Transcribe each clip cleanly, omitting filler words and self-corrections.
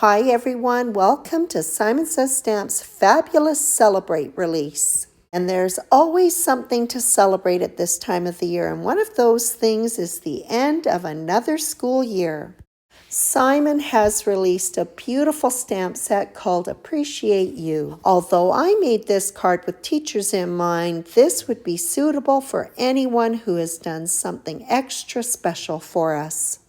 Hi everyone, welcome to Simon Says Stamp's fabulous Celebrate release. And there's always something to celebrate at this time of the year, and one of those things is the end of another school year. Simon has released a beautiful stamp set called Appreciate You. Although I made this card with teachers in mind, this would be suitable for anyone who has done something extra special for us.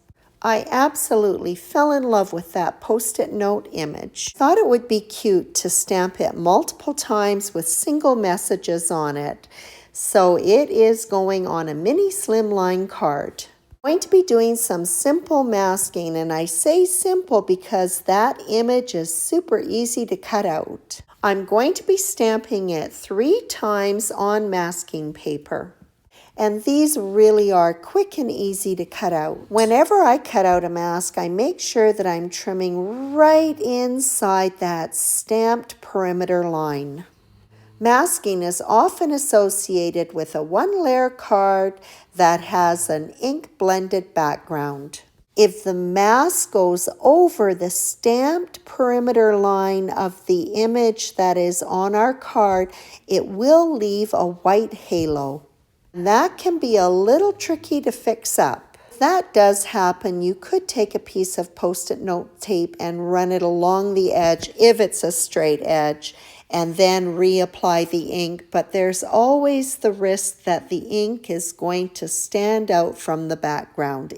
I absolutely fell in love with that Post-it note image. Thought it would be cute to stamp it multiple times with single messages on it. So it is going on a mini slimline card. I'm going to be doing some simple masking, and I say simple because that image is super easy to cut out. I'm going to be stamping it 3 times on masking paper. And these really are quick and easy to cut out. Whenever I cut out a mask, I make sure that I'm trimming right inside that stamped perimeter line. Masking is often associated with a one-layer card that has an ink-blended background. If the mask goes over the stamped perimeter line of the image that is on our card, it will leave a white halo. That can be a little tricky to fix up. If that does happen, you could take a piece of Post-it note tape and run it along the edge if it's a straight edge, and then reapply the ink, but there's always the risk that the ink is going to stand out from the background.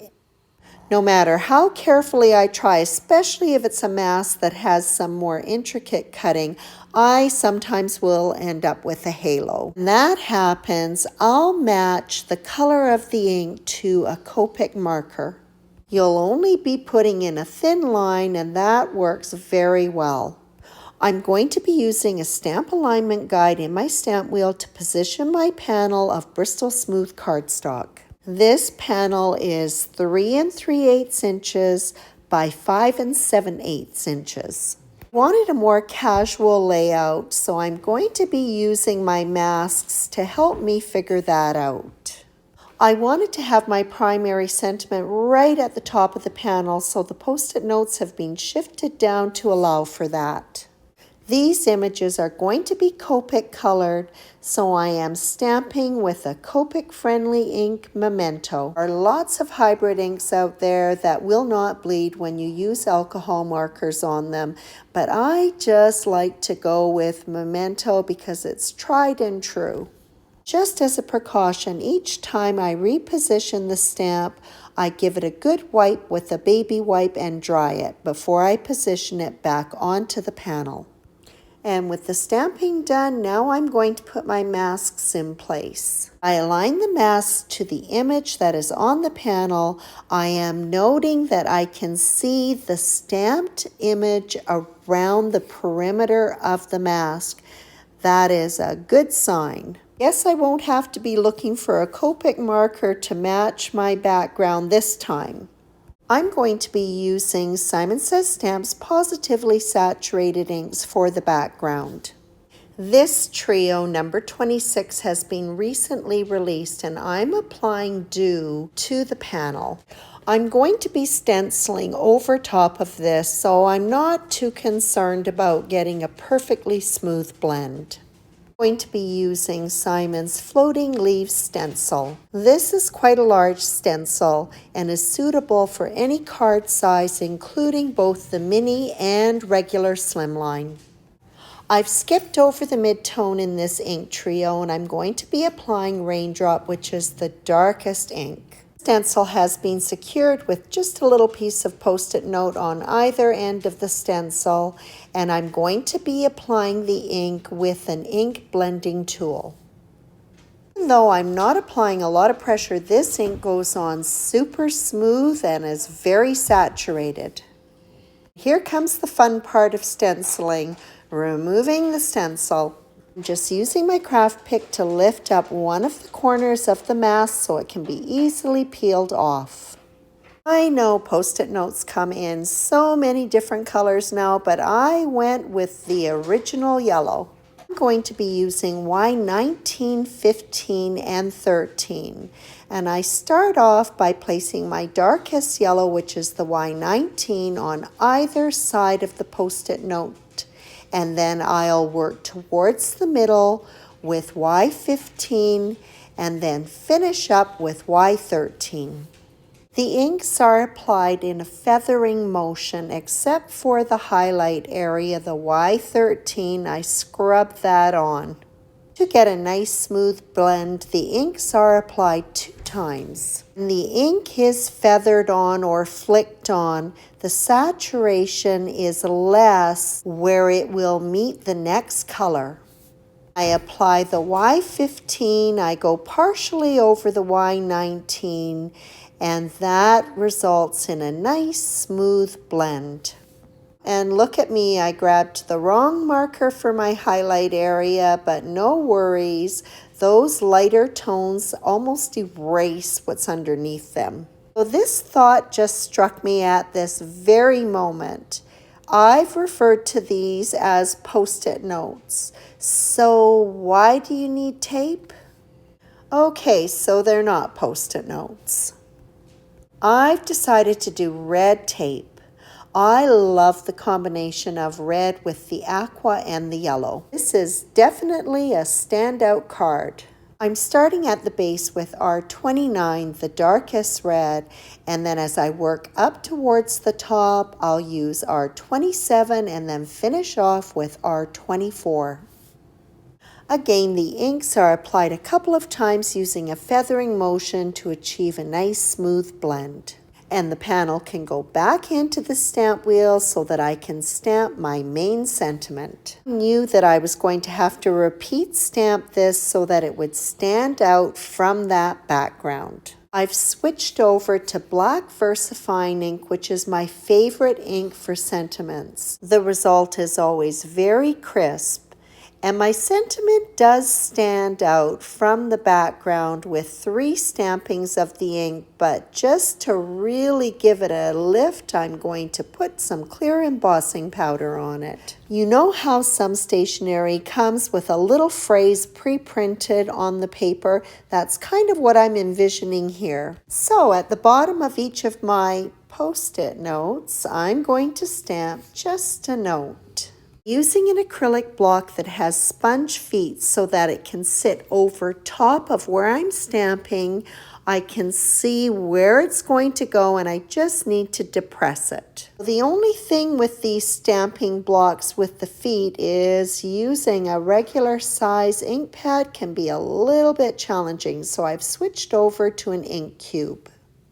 No matter how carefully I try, especially if it's a mask that has some more intricate cutting, I sometimes will end up with a halo. When that happens, I'll match the color of the ink to a Copic marker. You'll only be putting in a thin line, and that works very well. I'm going to be using a stamp alignment guide in my stamp wheel to position my panel of Bristol Smooth cardstock. This panel is 3 3/8 inches by 5 7/8 inches. I wanted a more casual layout, so I'm going to be using my masks to help me figure that out. I wanted to have my primary sentiment right at the top of the panel, so the Post-it notes have been shifted down to allow for that. These images are going to be Copic colored, so I am stamping with a Copic friendly ink Memento. There are lots of hybrid inks out there that will not bleed when you use alcohol markers on them, but I just like to go with Memento because it's tried and true. Just as a precaution, each time I reposition the stamp, I give it a good wipe with a baby wipe and dry it before I position it back onto the panel. And with the stamping done, now I'm going to put my masks in place. I align the masks to the image that is on the panel. I am noting that I can see the stamped image around the perimeter of the mask. That is a good sign. Guess I won't have to be looking for a Copic marker to match my background this time. I'm going to be using Simon Says Stamp's Positively Saturated inks for the background. This trio, number 26, has been recently released, and I'm applying dew to the panel. I'm going to be stenciling over top of this, so I'm not too concerned about getting a perfectly smooth blend. Going to be using Simon's Floating Leaves stencil. This is quite a large stencil and is suitable for any card size, including both the mini and regular slimline. I've skipped over the mid-tone in this ink trio, and I'm going to be applying Raindrop, which is the darkest ink. Stencil has been secured with just a little piece of Post-it note on either end of the stencil, and I'm going to be applying the ink with an ink blending tool. Even though I'm not applying a lot of pressure, this ink goes on super smooth and is very saturated. Here comes the fun part of stenciling, removing the stencil. I'm just using my craft pick to lift up one of the corners of the mask so it can be easily peeled off. I know Post-it notes come in so many different colors now, but I went with the original yellow. I'm going to be using Y19, 15, and 13. And I start off by placing my darkest yellow, which is the Y19, on either side of the Post-it note. And then I'll work towards the middle with Y15 and then finish up with Y13. The inks are applied in a feathering motion except for the highlight area, the Y13. I scrub that on. To get a nice smooth blend, the inks are applied 2 times. When the ink is feathered on or flicked on, the saturation is less where it will meet the next color. I apply the Y15, I go partially over the Y19, and that results in a nice smooth blend. And look at me, I grabbed the wrong marker for my highlight area, but no worries. Those lighter tones almost erase what's underneath them. So this thought just struck me at this very moment. I've referred to these as Post-it notes. So why do you need tape? Okay, so they're not Post-it notes. I've decided to do red tape. I love the combination of red with the aqua and the yellow. This is definitely a standout card. I'm starting at the base with R29, the darkest red, and then as I work up towards the top, I'll use R27 and then finish off with R24. Again, the inks are applied a couple of times using a feathering motion to achieve a nice smooth blend. And the panel can go back into the stamp wheel so that I can stamp my main sentiment. I knew that I was going to have to repeat stamp this so that it would stand out from that background. I've switched over to black VersaFine ink, which is my favorite ink for sentiments. The result is always very crisp. And my sentiment does stand out from the background with 3 stampings of the ink, but just to really give it a lift, I'm going to put some clear embossing powder on it. You know how some stationery comes with a little phrase pre-printed on the paper? That's kind of what I'm envisioning here. So at the bottom of each of my Post-it notes, I'm going to stamp just a note. Using an acrylic block that has sponge feet so that it can sit over top of where I'm stamping, I can see where it's going to go and I just need to depress it. The only thing with these stamping blocks with the feet is using a regular size ink pad can be a little bit challenging, so I've switched over to an ink cube.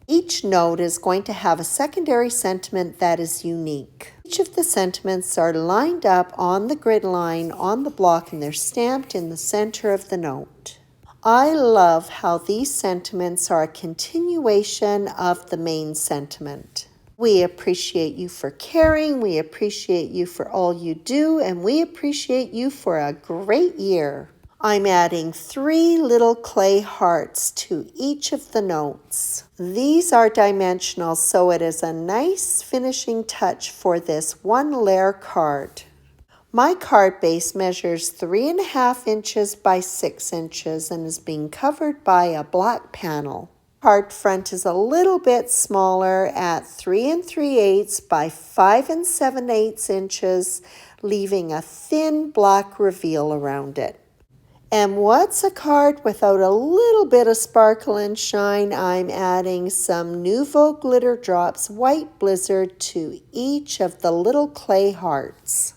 Each note is going to have a secondary sentiment that is unique. Each of the sentiments are lined up on the grid line on the block and they're stamped in the center of the note. I love how these sentiments are a continuation of the main sentiment. We appreciate you for caring, we appreciate you for all you do, and we appreciate you for a great year. I'm adding 3 little clay hearts to each of the notes. These are dimensional, so it is a nice finishing touch for this 1 layer card. My card base measures 3.5 inches by 6 inches and is being covered by a black panel. Card front is a little bit smaller at 3 3/8 by 5 7/8 inches, leaving a thin black reveal around it. And what's a card without a little bit of sparkle and shine? I'm adding some Nouveau Glitter Drops White Blizzard to each of the little clay hearts.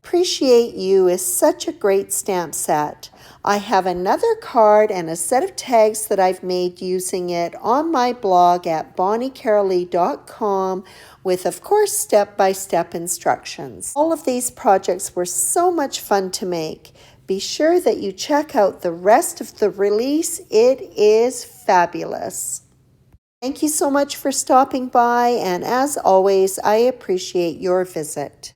Appreciate You is such a great stamp set. I have another card and a set of tags that I've made using it on my blog at bonniecarolee.com with, of course, step-by-step instructions. All of these projects were so much fun to make. Be sure that you check out the rest of the release. It is fabulous. Thank you so much for stopping by, and as always, I appreciate your visit.